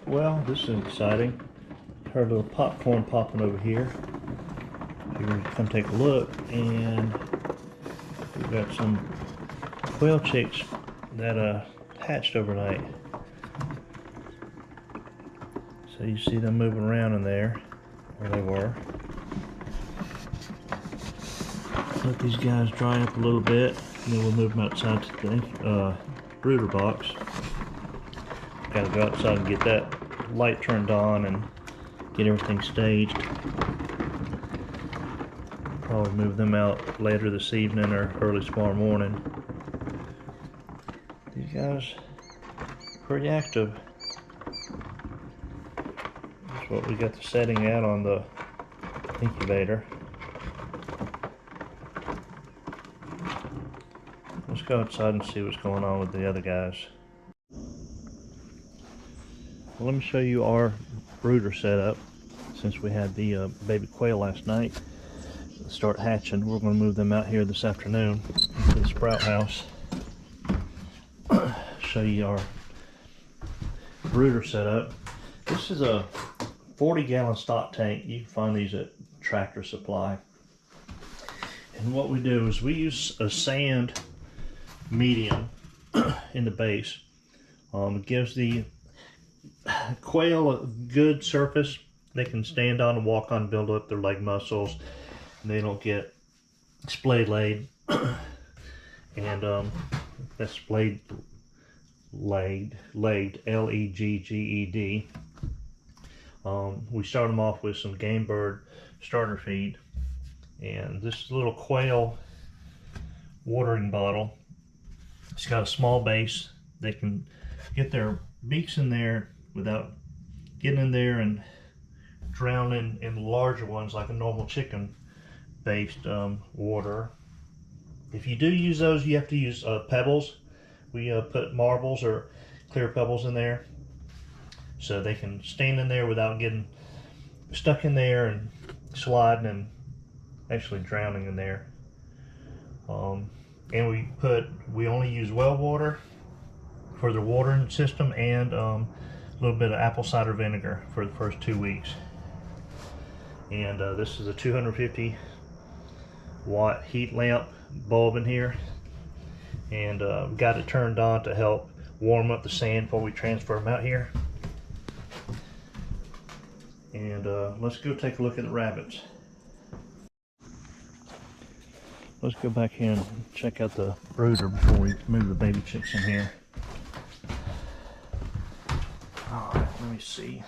Well, this is exciting. Heard a little popcorn popping over here. Figured to come take a look, and we've got some quail chicks that hatched overnight. So you see them moving around in there, where they were. Let these guys dry up a little bit, and then we'll move them outside to the brooder box. Gotta go outside and get that light turned on and get everything staged. Probably move them out later this evening or early tomorrow morning. These guys are pretty active. That's what we got the setting at on the incubator. Let's go outside and see what's going on with the other guys. Well, let me show you our brooder setup. Since we had the baby quail last night start hatching, we're going to move them out here this afternoon to the sprout house. Show you our brooder setup. This is a 40-gallon stock tank. You can find these at Tractor Supply. And what we do is we use a sand medium in the base. It gives the quail a good surface they can stand on and walk on, build up their leg muscles, and they don't get splayed laid. And that's splayed laid, L-E-G-G-E-D. We start them off with some game bird starter feed, and this little quail watering bottle, it's got a small base. They can get their beaks in there without getting in there and drowning in larger ones like a normal chicken based water. If you do use those, you have to use pebbles. We put marbles or clear pebbles in there so they can stand in there without getting stuck in there and sliding and actually drowning in there. And we only use well water for the watering system, and a little bit of apple cider vinegar for the first 2 weeks. And this is a 250 watt heat lamp bulb in here, and got it turned on to help warm up the sand before we transfer them out here. And let's go take a look at the rabbits. Let's go back here and check out the brooder before we move the baby chicks in here. Alright, let me see.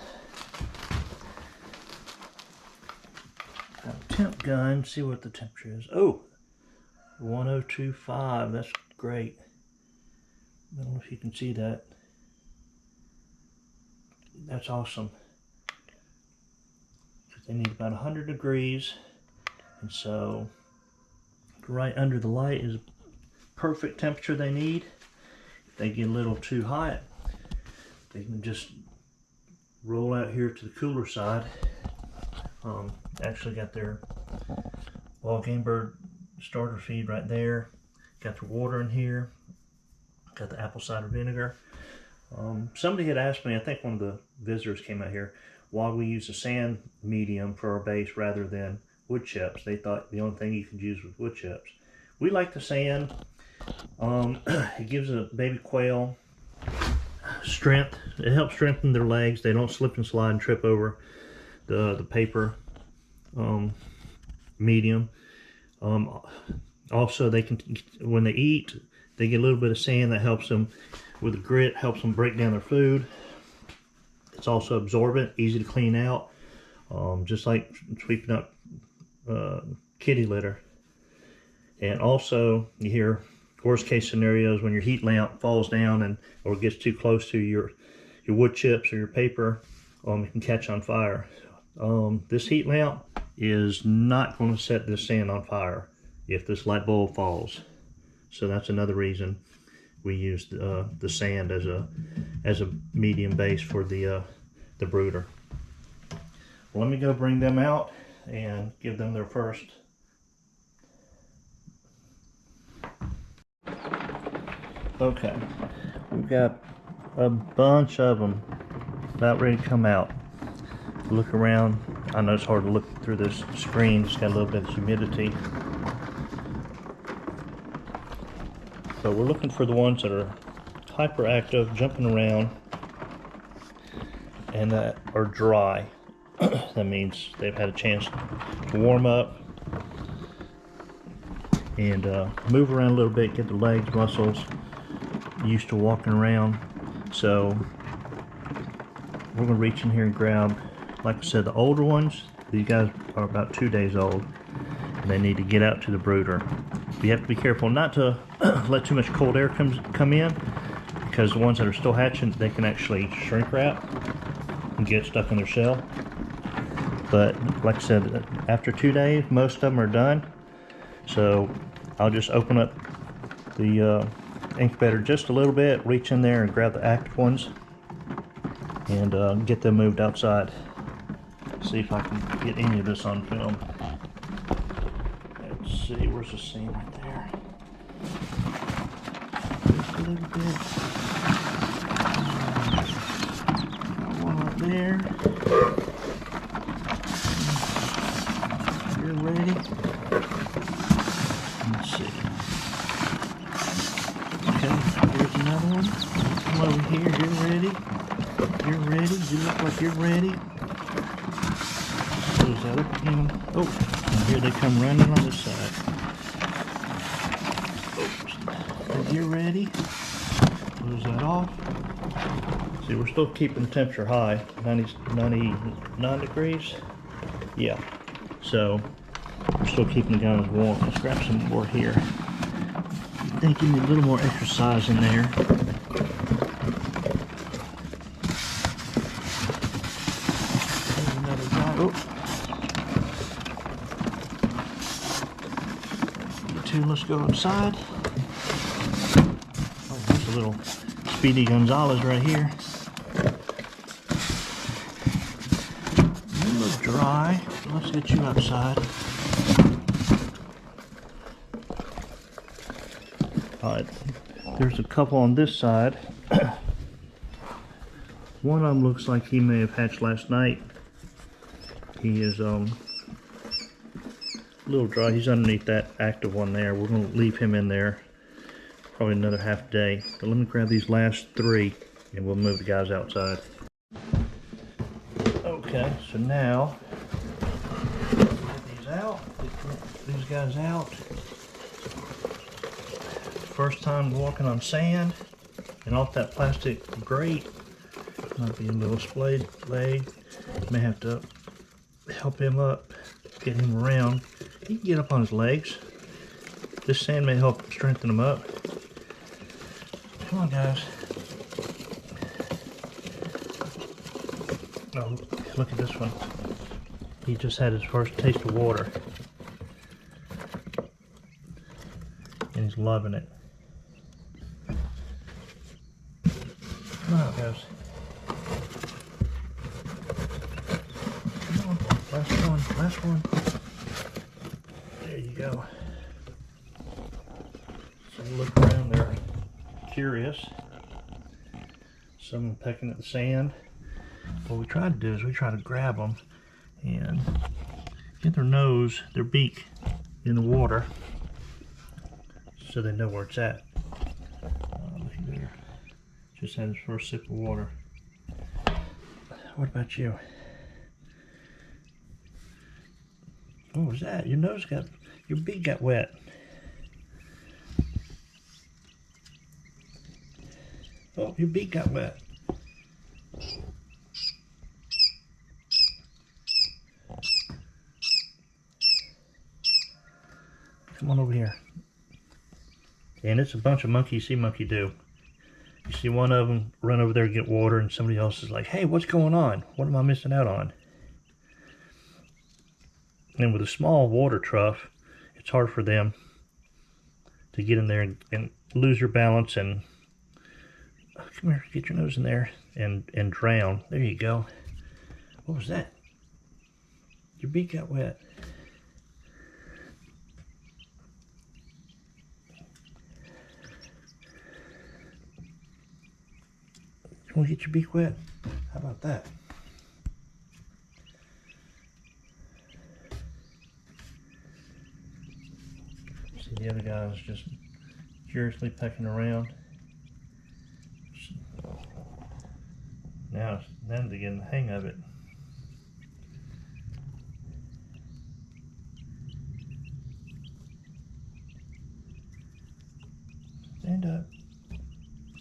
Got a temp gun, see what the temperature is. Oh, 1025, that's great. I don't know if you can see that. That's awesome. They need about 100 degrees, and so right under the light is perfect temperature they need. If they get a little too hot, they can just roll out here to the cooler side. Actually got their wild game bird starter feed right there. Got the water in here. Got the apple cider vinegar. Somebody had asked me, I think one of the visitors came out here, why we use a sand medium for our base rather than wood chips. They thought the only thing you could use was wood chips. We like the sand. It gives a baby quail strength. It helps strengthen their legs. They don't slip and slide and trip over the paper medium. Also, they can, when they eat, they get a little bit of sand that helps them with the grit, helps them break down their food. It's also absorbent, easy to clean out, just like sweeping up kitty litter. And also, you hear worst case scenarios when your heat lamp falls down and or gets too close to your wood chips or your paper, it can catch on fire. This heat lamp is not going to set this sand on fire if this light bulb falls. So that's another reason we use the sand as a medium base for the brooder. Well, let me go bring them out and give them their first. Okay, we've got a bunch of them about ready to come out. Look around. I know it's hard to look through this screen. It's got a little bit of humidity. So we're looking for the ones that are hyperactive, jumping around, and that are dry. That means they've had a chance to warm up and move around a little bit, get the legs, muscles used to walking around. So we're going to reach in here and grab, like I said, the older ones. These guys are about 2 days old, and they need to get out to the brooder. You have to be careful not to let too much cold air come in, because the ones that are still hatching, they can actually shrink wrap and get stuck in their shell. But like I said, after 2 days, most of them are done. So I'll just open up the incubator just a little bit, reach in there and grab the active ones, and get them moved outside. See if I can get any of this on film. Let's see, where's the scene right there? Just a little bit. Got one right there. You're ready. Let's see. Okay, here's another one. Come over here. You're ready. You're ready. You look like you're ready. Close that up again. Oh, and here they come running on this side. Oops. You're ready. Close that off. See, we're still keeping the temperature high, 99 degrees. Yeah. So we're still keeping the guns warm. Let's grab some more here. I think you need a little more exercise in there. There's another guy. Oh. You two, let's go outside. Oh, there's a little Speedy Gonzalez right here. You look dry. So let's get you outside. Alright, there's a couple on this side. One of them looks like he may have hatched last night. He is a little dry. He's underneath that active one there. We're going to leave him in there probably another half day. But let me grab these last three and we'll move the guys outside. Okay, so now get these out. Get these guys out. First time walking on sand and off that plastic grate. Might be a little splayed leg. May have to help him up, get him around. He can get up on his legs. This sand may help strengthen him up. Come on, guys. Oh, look at this one. He just had his first taste of water. And he's loving it. Come on, guys. Come on. Last one. Last one. There you go. So look around there. Curious. Some pecking at the sand. What we try to do is we try to grab them and get their nose, their beak in the water so they know where it's at. Look there. Just had his first sip of water. What about you? What was that? Your nose got, your beak got wet. Oh, your beak got wet. Come on over here. And it's a bunch of monkey see, monkey do. You see one of them run over there and get water, and somebody else is like, hey, what's going on? What am I missing out on? And with a small water trough, it's hard for them to get in there and lose your balance and come here, get your nose in there and drown. There you go. What was that? Your beak got wet. You want to get your beak wet? How about that? See the other guys just curiously pecking around. Now they're getting the hang of it. Stand up.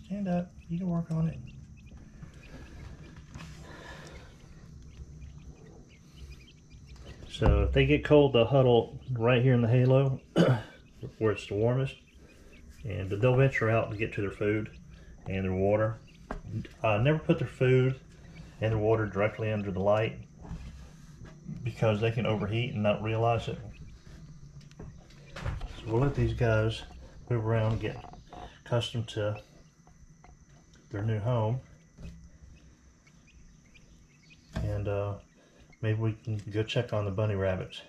Stand up. You can work on it. So if they get cold, they'll huddle right here in the halo where it's the warmest, and they'll venture out to get to their food and their water. Never put their food and their water directly under the light because they can overheat and not realize it. So we'll let these guys move around and get accustomed to their new home, and maybe we can go check on the bunny rabbits.